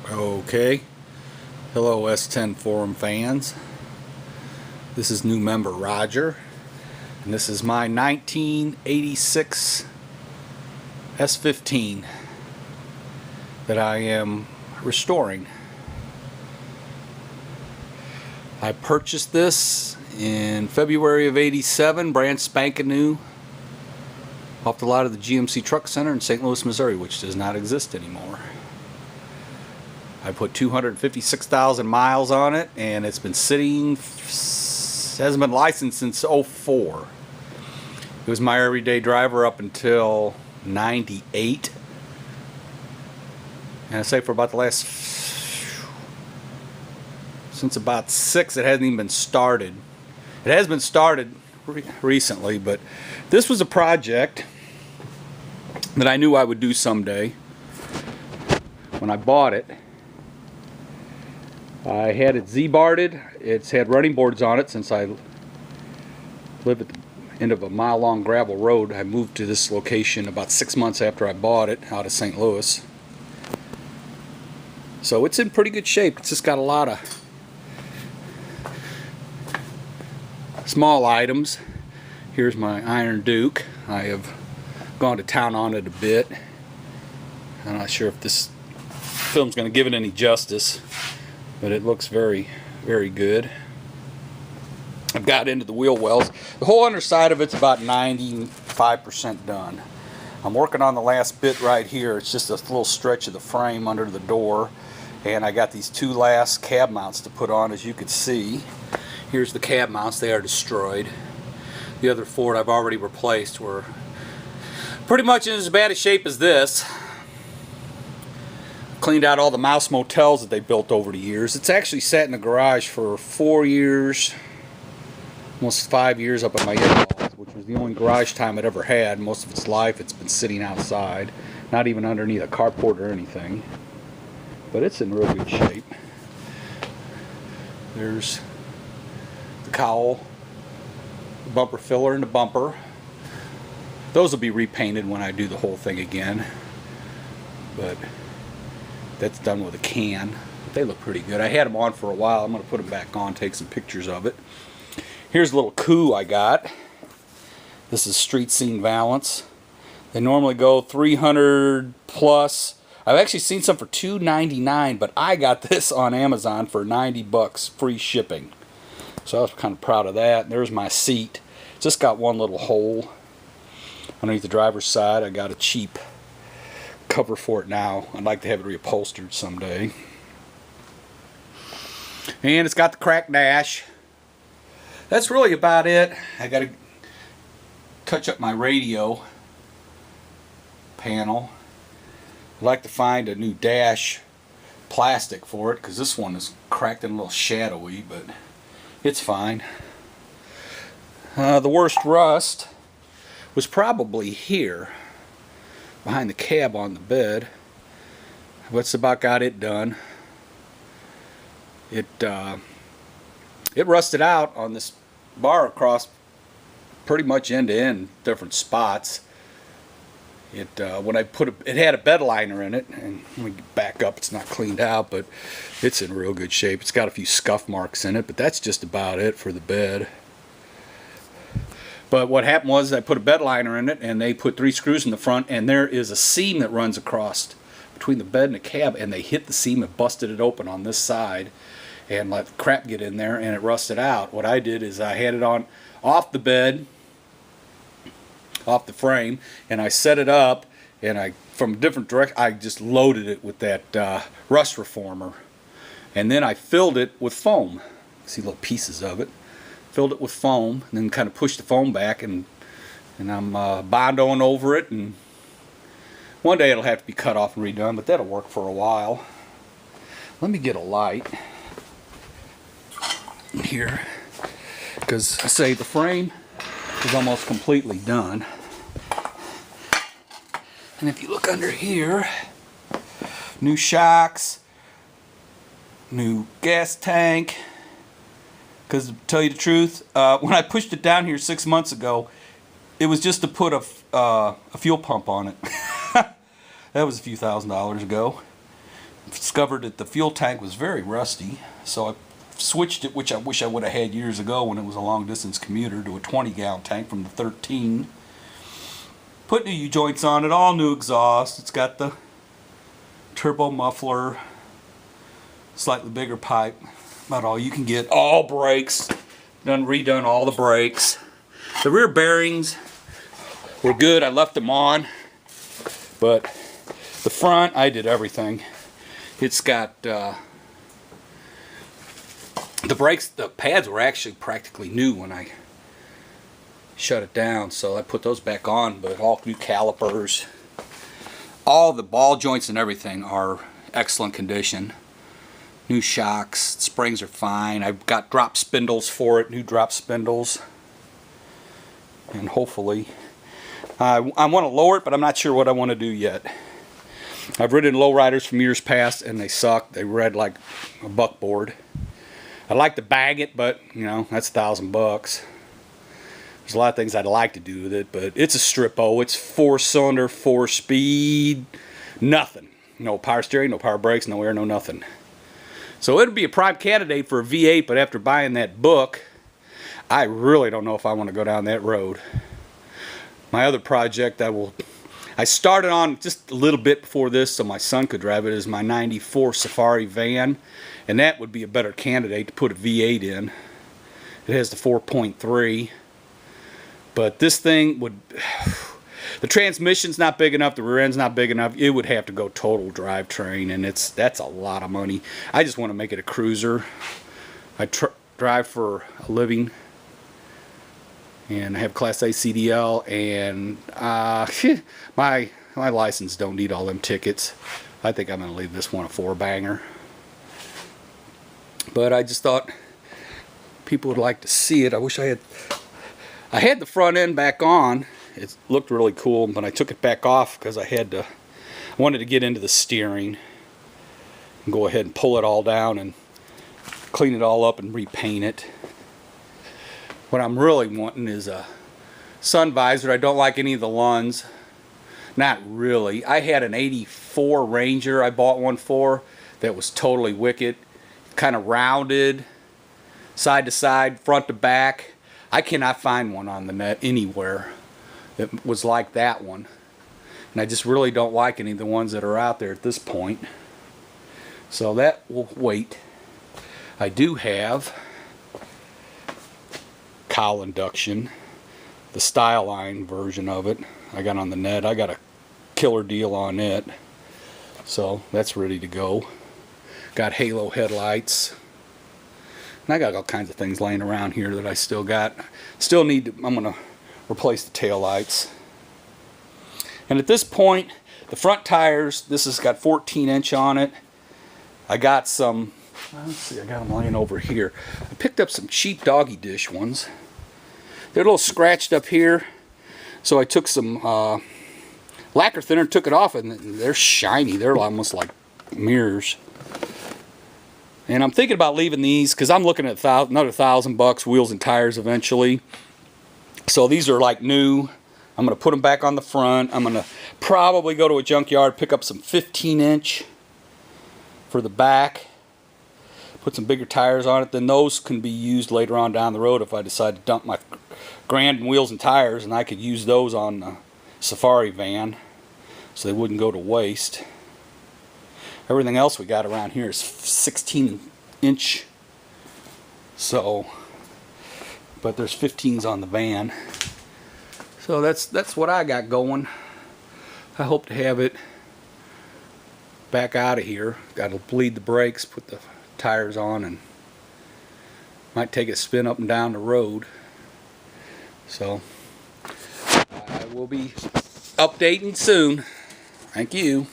Okay, hello S10 forum fans. This is new member Roger, and this is my 1986 s15 that I am restoring. I purchased this in February of '87, brand spanking new, off the lot of the GMC Truck Center in St. Louis, Missouri, which does not exist anymore. I put 256,000 miles on it, and it's been sitting, hasn't been licensed since '04. It was my everyday driver up until '98. And I say for about the last, since about '6, it hasn't even been started. It has been started recently, but this was a project that I knew I would do someday. When I bought it, I had it Z-barded. It's had running boards on it since I live at the end of a mile-long gravel road. I moved to this location about 6 months after I bought it out of St. Louis. So it's in pretty good shape. It's just got a lot of small items. Here's my Iron Duke. I have gone to town on it a bit. I'm not sure if this film's going to give it any justice, but it looks very, very good. I've got into the wheel wells. The whole underside of it's about 95% done. I'm working on the last bit right here. It's just a little stretch of the frame under the door, and I got these two last cab mounts to put on, as you can see. Here's the cab mounts. They are destroyed. The other four I've already replaced were pretty much in as bad a shape as this. Cleaned out all the mouse motels that they built over the years. It's actually sat in the garage for 4 years, almost 5 years up at my in-laws, which was the only garage time it ever had. Most of its life it's been sitting outside, not even underneath a carport or anything. But it's in real good shape. There's the cowl, the bumper filler, and the bumper. Those will be repainted when I do the whole thing again. But that's done with a can. But they look pretty good. I had them on for a while. I'm going to put them back on, take some pictures of it. Here's a little coup I got. This is Street Scene Valance. They normally go 300 plus. I've actually seen some for $2.99, but I got this on Amazon for 90 bucks, free shipping. So I was kind of proud of that. There's my seat. Just got one little hole underneath the driver's side. I got a cheap cover for it now. I'd like to have it reupholstered someday. And it's got the cracked dash. That's really about it. I got to touch up my radio panel. I'd like to find a new dash plastic for it, because this one is cracked and a little shadowy, but it's fine. The worst rust was probably here behind the cab on the bed. What's about got it done. It rusted out on this bar across pretty much end to end, different spots. When I put it had a bed liner in it, and let me back up, it's not cleaned out, but it's in real good shape. It's got a few scuff marks in it, but that's just about it for the bed. But what happened was I put a bed liner in it, and they put 3 screws in the front, and there is a seam that runs across between the bed and the cab, and they hit the seam and busted it open on this side and let the crap get in there, and it rusted out. What I did is I had it on off the bed, off the frame, and I set it up, and from a different direction I just loaded it with that rust reformer, and then I filled it with foam. See little pieces of it. Filled it with foam, and then kind of pushed the foam back, and I'm bondoing over it, and one day it'll have to be cut off and redone, but that'll work for a while. Let me get a light here, because I say the frame is almost completely done. And if you look under here, new shocks, new gas tank. Because to tell you the truth, when I pushed it down here 6 months ago, it was just to put a fuel pump on it. That was a few $1,000s ago. discovered that the fuel tank was very rusty, so I switched it, which I wish I would have had years ago when it was a long distance commuter, to a 20-gallon tank from the 13. Put new U-joints on it, all new exhaust. It's got the turbo muffler, slightly bigger pipe, about all you can get. All brakes, redone all the brakes. The rear bearings were good, I left them on, but the front, I did everything. It's got the brakes, the pads were actually practically new when I shut it down, so I put those back on, but all new calipers. All the ball joints and everything are excellent condition. New shocks, springs are fine. I've got drop spindles for it, new drop spindles. And hopefully, I want to lower it, but I'm not sure what I want to do yet. I've ridden lowriders from years past and they suck. They read like a buckboard. I'd like to bag it, but you know, that's $1,000. There's a lot of things I'd like to do with it, but it's a strip-o. It's 4-cylinder, 4-speed, nothing. No power steering, no power brakes, no air, no nothing. So it'd be a prime candidate for a V8, but after buying that book, I really don't know if I want to go down that road. My other project I started on just a little bit before this so my son could drive it, is my 94 Safari van, and that would be a better candidate to put a V8 in. It has the 4.3. But this thing would, the transmission's not big enough, the rear end's not big enough. It would have to go total drivetrain, and that's a lot of money. I just want to make it a cruiser. I drive for a living, and I have Class A CDL, and my license don't need all them tickets. I think I'm going to leave this one a 4-banger. But I just thought people would like to see it. I wish I had the front end back on. It looked really cool, but I took it back off because I wanted to get into the steering and go ahead and pull it all down and clean it all up and repaint it. What I'm really wanting is a sun visor. I don't like any of the Lunds. Not really. I had an 84 Ranger I bought one for that was totally wicked. Kind of rounded, side to side, front to back. I cannot find one on the net anywhere that was like that one. And I just really don't like any of the ones that are out there at this point. So that will wait. I do have cowl induction, the Styline version of it. I got on the net. I got a killer deal on it. So that's ready to go. Got halo headlights. And I got all kinds of things laying around here that I still got. Still need to, I'm going to replace the tail lights. And at this point, the front tires, this has got 14-inch on it. I got some, let's see, I got them laying over here. I picked up some cheap doggy dish ones. They're a little scratched up here. So I took some lacquer thinner, took it off, and they're shiny. They're almost like mirrors. And I'm thinking about leaving these because I'm looking at another $1,000 wheels and tires eventually. So these are like new. I'm going to put them back on the front. I'm going to probably go to a junkyard, pick up some 15-inch for the back. Put some bigger tires on it. Then those can be used later on down the road if I decide to dump my Grand wheels and tires, and I could use those on the Safari van so they wouldn't go to waste. Everything else we got around here is 16-inch. So, but there's 15s on the van. So that's what I got going. I hope to have it back out of here. Got to bleed the brakes, put the tires on, and might take a spin up and down the road. So I will be updating soon. Thank you.